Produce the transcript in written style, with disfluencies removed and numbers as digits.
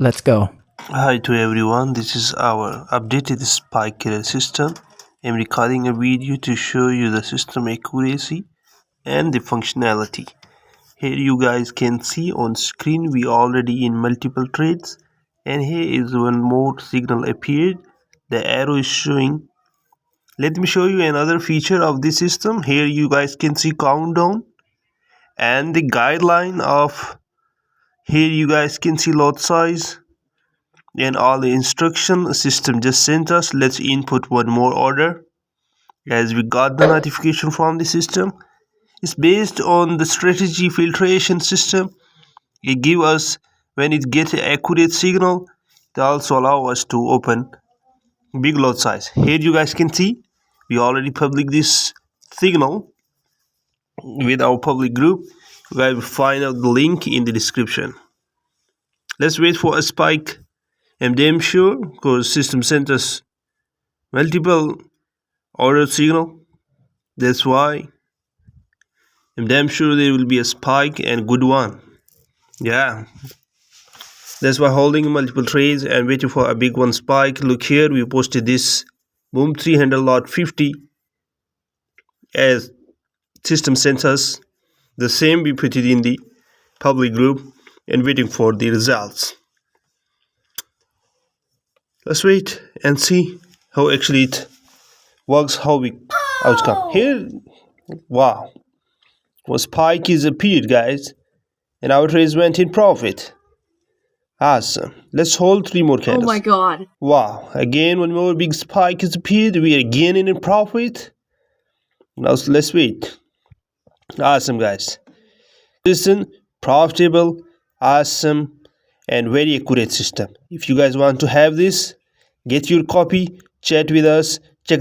Let's go. Hi to everyone, this is our updated spike killer system. I'm recording a video to show you the system accuracy and the functionality. Here you guys can see on screen we already in multiple trades, and here is one more signal appeared. The arrow is showing. Let me show you another feature of this system. Here you guys can see countdown and the guideline of. Here you guys can see lot size and all the instruction system just sent us. Let's input one more order as we got the notification from the system. It's based on the strategy filtration system. It give us when it gets accurate signal, it also allow us to open big lot size. Here you guys can see we already public this signal with our public group. You guys will find out the link in the description. Let's wait for a spike. I'm damn sure because system sent us multiple order signal. That's why I'm damn sure there will be a spike and good one. Yeah, that's why holding multiple trades and waiting for a big one spike. Look here, we posted this boom 300 lot 50 as system sent us the same. We put it in the public group and waiting for the results. Let's wait and see how actually it works, how we outcome here. Wow, one spike is appeared, guys, and our trades went in profit. Awesome. Let's hold 3 more candles. Oh my god. Wow. Again, one more big spike has appeared. We are again in profit. Now let's wait. Awesome, guys. Listen, profitable, awesome, and very accurate system. If you guys want to have this, get your copy, chat with us, check